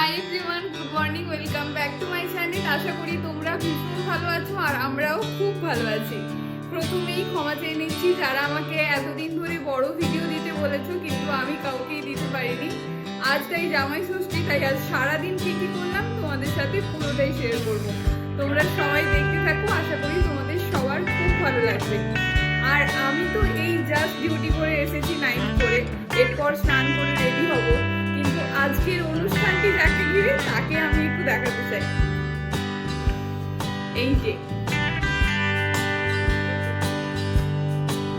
High everyone, good morning, welcome back to my channel. আশা করি তোমরা ভীষণ ভালো আছো আর আমরাও খুব ভালো আছি। প্রথমেই ক্ষমা চেয়ে নিচ্ছি যারা আমাকে এতদিন ধরে বড় ভিডিও দিতে বলেছো, কিন্তু আমি কাউকেই দিতে পারিনি। আজ তাই জামাই ষষ্ঠী, তাই আজ সারাদিন কি কি করলাম তোমাদের সাথে পুরোটাই শেয়ার করব। তোমরা সবাই দেখতে থাকো, আশা করি তোমাদের সবার খুব ভালো লাগবে। আর আমি তো এই জাস্ট ডিউটি করে এসেছি 9 করে, এরপর স্নান করে রেডি হব। কিন্তু আজকের অনুষ্ঠানটি যাকে ঘিরে তাকে আমি একটু দেখাতে চাই। এই যে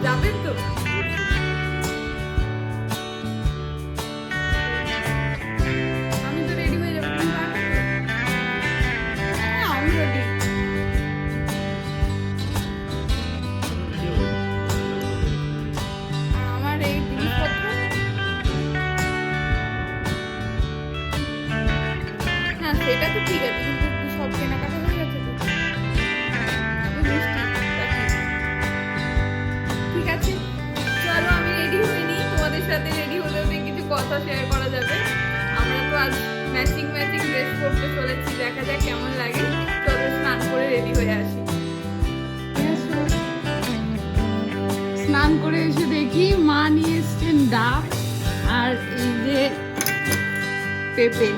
যাবেন তো, আমি তো রেডি হয়ে যাবো। হ্যাঁ, আমি রেডি। আমার এই জিনিসপত্র, হ্যাঁ সেটা তো ঠিক আছে, কিন্তু সব কেনাকাটা হয়ে গেছে তো। ঠিক আছে, চলো আমি রেডি হয়ে নিই। তোমাদের সাথে রেডি হলেও কিছু কথা শেয়ার করা যাবে। আমরা তো আজ ম্যাচিং ড্রেস পরতে চলেছি, দেখা যাক কেমন লাগে। চলো স্নান করে রেডি হয়ে আসি। স্নান করে এসে দেখি মা নিয়ে এসছেন ডাব আর এই যে পেঁপে।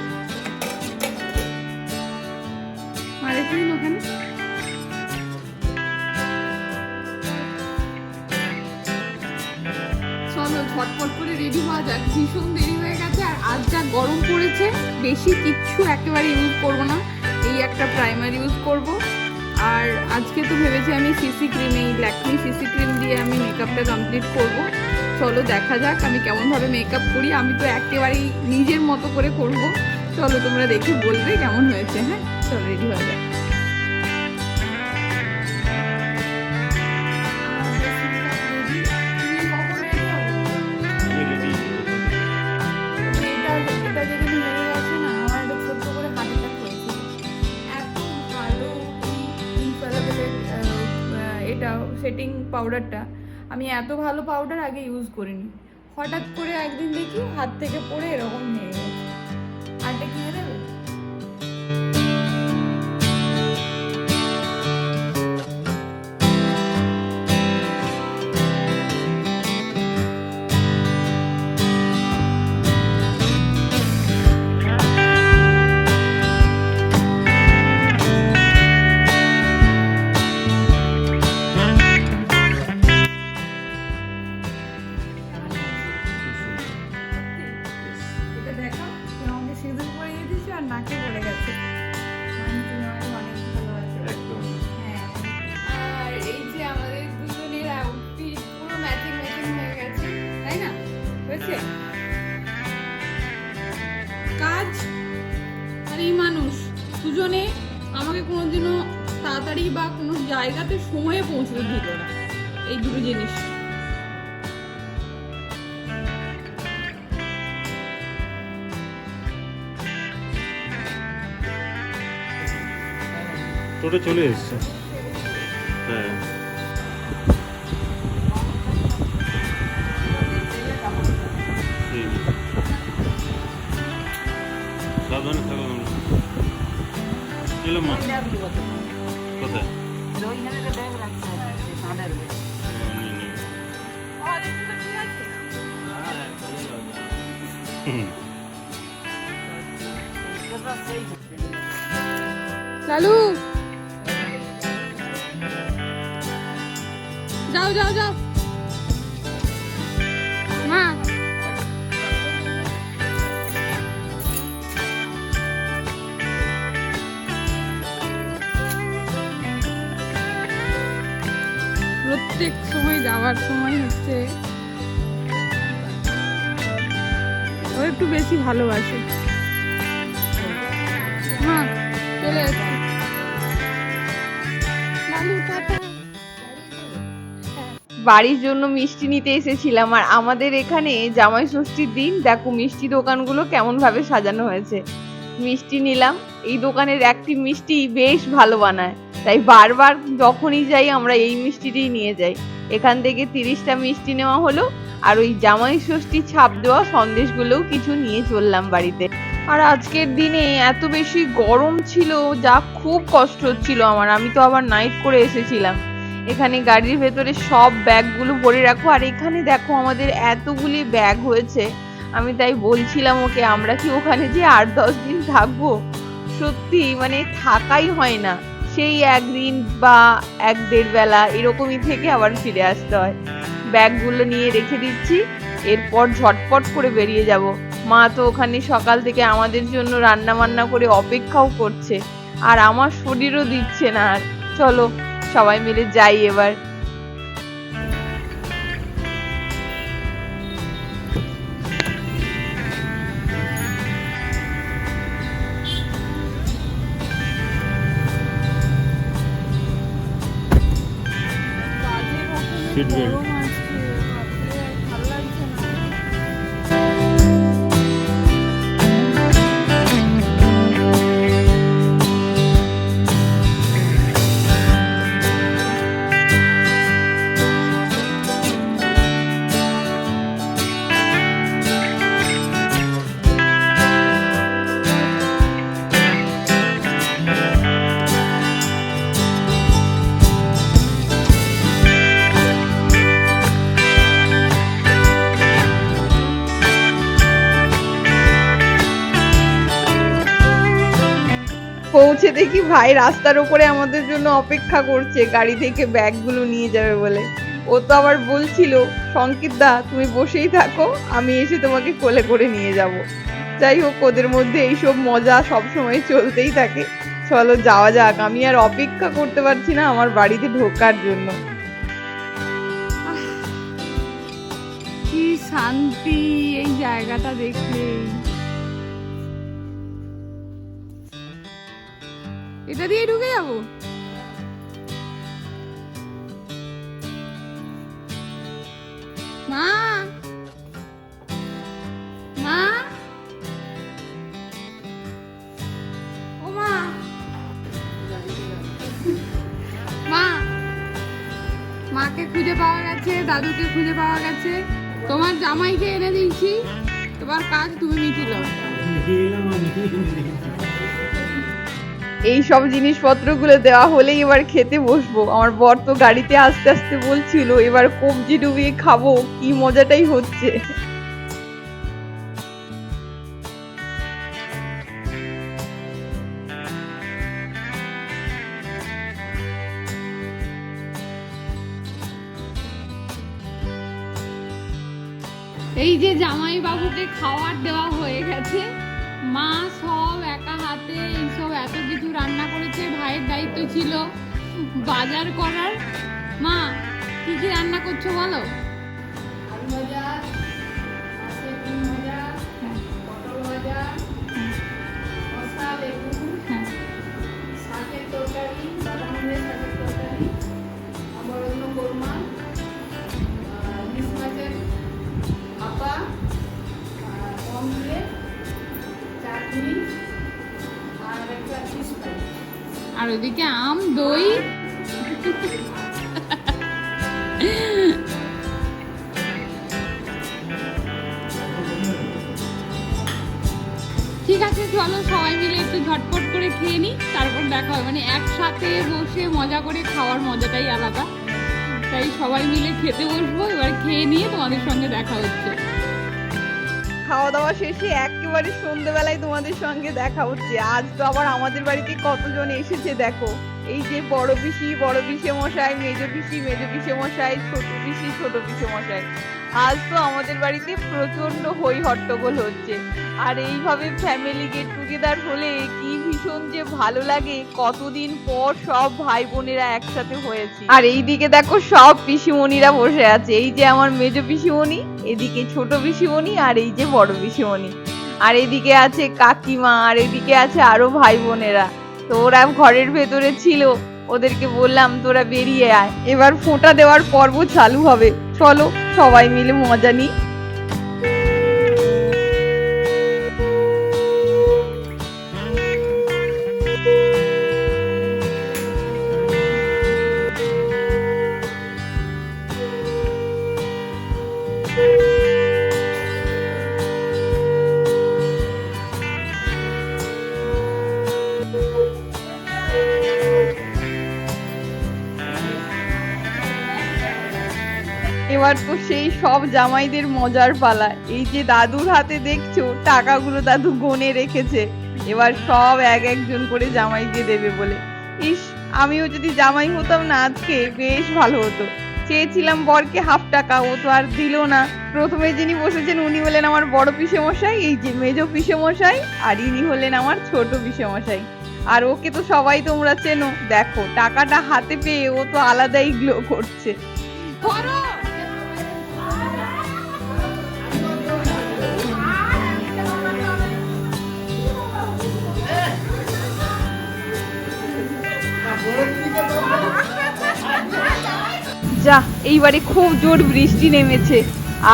আর একটু ওখানে চলো ঝটপট করে রেডি হওয়া যাক, ভীষণ দেরি হয়ে গেছে। আর আজ যা গরম পড়েছে, বেশি কিচ্ছু একেবারে ইউজ করব না, এই একটা প্রাইমার ইউজ করব। আর আজকে তো ভেবেছি আমি সিসি ক্রিম, এই ল্যাকমি সিসি ক্রিম দিয়ে আমি মেকআপটা কমপ্লিট করব। চলো দেখা যাক আমি কেমনভাবে মেকআপ করি। আমি তো একেবারেই নিজের মতো করে করব। চলো তোমরা দেখে বলবে কেমন হয়েছে। হ্যাঁ চলো রেডি হয়ে যাক। এটা সেটিং পাউডারটা আমি এত ভালো পাউডার আগে ইউজ করিনি। হঠাৎ করে একদিন দেখি হাত থেকে পড়ে এরকম হয়ে গেছে। আরটা কিনে দেবে? আর নাকে পড়ে গেছে। আর এই যে আমাদের দুজনের আউটফিট পুরো ম্যাচিং হয়ে গেছে, তাই না? হয়েছে কাজ। আর এই মানুষ দুজনে আমাকে কোনোদিনও তাড়াতাড়ি বা কোনো জায়গাতে সময়ে পৌঁছতে দিল না, এই দুটো জিনিস। টোটো চলে এসছে। হ্যাঁ সাবধানে থাকো তোমরা। এলো মা কোথায়? লালু যাও যাও যাও মা। প্রত্যেক সময় যাওয়ার সময় হচ্ছে ও একটু বেশি ভালোবাসে। মা চলে আসছি। লালু টাটা। বাড়ির জন্য মিষ্টি নিতে এসেছিলাম। আর আমাদের এখানে জামাই ষষ্ঠীর দিন দেখো মিষ্টি দোকানগুলো কেমন ভাবে সাজানো হয়েছে। মিষ্টি নিলাম, এই দোকানের একটি মিষ্টি বেশ ভালো বানায়, তাই বারবার যখনই যাই আমরা এই মিষ্টিটিই নিয়ে যাই। এখান থেকে 30টা মিষ্টি নেওয়া হলো, আর ওই জামাই ষষ্ঠী ছাপ দেওয়া সন্দেশগুলোও কিছু নিয়ে চললাম বাড়িতে। আর আজকের দিনে এত বেশি গরম ছিল, যা খুব কষ্ট হচ্ছিল আমার। আমি তো আবার নাইট করে এসেছিলাম। এখানে গাড়ির ভেতরে সব ব্যাগগুলো ভরে রাখো, আর এখানে দেখো আমাদের এতগুলি ব্যাগ হয়েছে। আমি তাই বলছিলাম ওকে, আমরা কি ওখানে যে 8-10 দিন থাকবো? সত্যি মানে থাকাই হয় না, সেই একদিন বা 1-1.5 বেলা এরকমই থেকে আবার ফিরে আসতে হয়। ব্যাগগুলো নিয়ে রেখে দিচ্ছি, এরপর ঝটপট করে বেরিয়ে যাব। মা তো ওখানে সকাল থেকে আমাদের জন্য রান্না বান্না করে অপেক্ষাও করছে, আর আমার শরীরও দিচ্ছে না। আর চলো সবাই মিলে যাই এবার। Seat belt. পৌঁছে দেখি ভাই রাস্তার উপরে আমাদের জন্য অপেক্ষা করছে, গাড়ি থেকে ব্যাগগুলো নিয়ে যাবে বলে। ও তো আবার বলছিল, সংকিত দা তুমি বসেই থাকো, আমি এসে তোমাকে কোলে করে নিয়ে যাব। যাই হোক, ওদের মধ্যে এইসব মজা সব সময় চলতেই থাকে। চলো যাওয়া যাক, আমি আর অপেক্ষা করতে পারছি না আমার বাড়িতে ঢোকার জন্য। কি শান্তি এই জায়গাটা দেখলে। এটা দিয়ে ঢুকে যাবো? মা, মা, ও মা, মা, মাকে খুঁজে পাওয়া গেছে, দাদুকে খুঁজে পাওয়া গেছে, তোমার জামাইকে এনে দিয়েছি, তোমার কাজ তুমি মিটিয়ে দাও। এই সব জিনিসপত্রগুলো দেওয়া হলেই এবার খেতে বসবো। আমার বর তো গাড়িতে আস্তে আস্তে বলছিল এবার কবজি ডুবিয়ে খাবো, কি মজাটাই হচ্ছে। এই যে জামাই বাবুকে খাবার দেওয়া হয়ে গেছে, মা সব একা হাতে এইসব এত কিছু রান্না করেছে। ভাইয়ের দায়িত্ব ছিল বাজার করার। মা কি কি রান্না করছো বলো? আলু ভাজা, মাছের ডিম ভাজা, পটল ভাজা, শসা, লেবু, শাকের তরকারি, বাদামের শাকের তরকারি, আবার অন্য কোরমা, ইলিশ মাছের আপা, অমলেট, চাটনি, আর একটা ফিশ ফ্রাই। আর ওদিকে আম, দই। ঠিক আছে, চলো সবাই মিলে একটু ঝটপট করে খেয়ে নিই, তারপর দেখা হবে। মানে একসাথে বসে মজা করে খাওয়ার মজাটাই আলাদা। তাই সবাই মিলে খেতে বসবো, এবার খেয়ে নিয়ে তোমাদের সঙ্গে দেখা হচ্ছে। খাওয়া দাওয়া শেষে একেবারে সন্ধ্যেবেলায় তোমাদের সঙ্গে দেখা হচ্ছে। আজ তো আবার আমাদের বাড়িতে কতজন এসেছে দেখো। এই যে বড় পিসি মশাই, মেজো পিসি মশাই, ছোট পিসি মশাই। আজ তো আমাদের বাড়িতে প্রচন্ড হই হট্টগোল হচ্ছে। আর এইভাবে ফ্যামিলি গেট টুগেদার হলে কি ভীষণ যে ভালো লাগে। কতদিন পর সব ভাই বোনেরা একসাথে হয়েছে। আর এইদিকে দেখো সব পিসিমণিরা বসে আছে। এই যে আমার মেজো পিসিমণি, এদিকে ছোট পিসিমণি, আর এই যে বড় পিসিমণি, আর এদিকে আছে কাকিমা, আর এদিকে আছে আরো ভাই বোনেরা। তো ওরা ঘরের ভেতরে ছিল, ওদেরকে বললাম তোরা বেরিয়ে আয়, এবার ফোঁটা দেওয়ার পর্ব চালু হবে। চলো সবাই মিলে মজা নিই। এবার তো সেই সব জামাইদের মজার পালা। এই যে দাদুর হাতে দেখছো টাকাগুলো দাদু গনে রেখেছে, এবার সব এক একজন করে জামাইকে দেবে বলে। ইস, আমিও যদি জামাই হতাম না আজকে বেশ ভালো হতো। চেয়েছিলাম বরকে 1/2 টাকা, ও তো আর দিল না। প্রথমে যিনি বসেছেন উনি হলেন আমার বড় পিসেমশাই, এই যে মেজো পিসেমশাই, আর ইনি হলেন আমার ছোট পিসেমশাই। আর ওকে তো সবাই তোমরা চেনো, দেখো টাকাটা হাতে পেয়ে ও তো আলাদাই গ্লো করছে। যা, এইবারে খুব জোর বৃষ্টি নেমেছে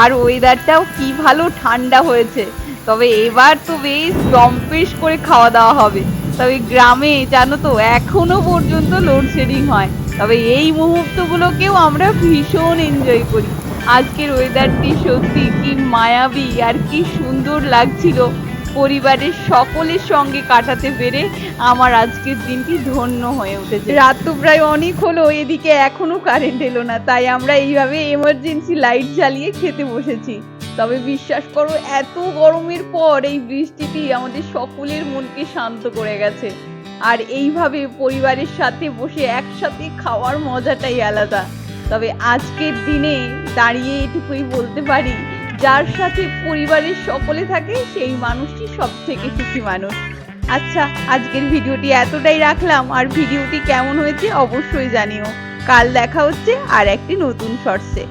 আর ওয়েদারটাও কি ভালো ঠান্ডা হয়েছে। তবে এবার তো বেশ জম্পেশ করে খাওয়া দাওয়া হবে। তবে গ্রামে জানো তো এখনো পর্যন্ত লোডশেডিং হয়, তবে এই মুহূর্তগুলোকেও আমরা ভীষণ এনজয় করি। আজকের ওয়েদারটি সত্যি কি মায়াবী আর কি সুন্দর লাগছিল। পরিবারের সকলের সঙ্গে কাটাতে পেরে আমার আজকের দিনটি ধন্য হয়ে উঠেছে। রাত তো প্রায় অনেক হলো, এদিকে এখনো কারেন্ট এলো না, তাই আমরা এইভাবে এমার্জেন্সি লাইট জ্বালিয়ে খেতে বসেছি। তবে বিশ্বাস করো, এত গরমের পর এই বৃষ্টিটি আমাদের সকলের মনকে শান্ত করে গেছে। আর এইভাবে পরিবারের সাথে বসে একসাথে খাওয়ার মজাটাই আলাদা। তবে আজকের দিনে দাঁড়িয়ে এটুকুই বলতে পারি, যার সাথে পরিবারের সকলে থাকে সেই মানুষটি সব থেকে সুখী মানুষ। আচ্ছা, আজকের ভিডিওটি এতটাই রাখলাম, আর ভিডিওটি কেমন হয়েছে অবশ্যই জানিও। কাল দেখা হচ্ছে আর একটি নতুন শর্টসে।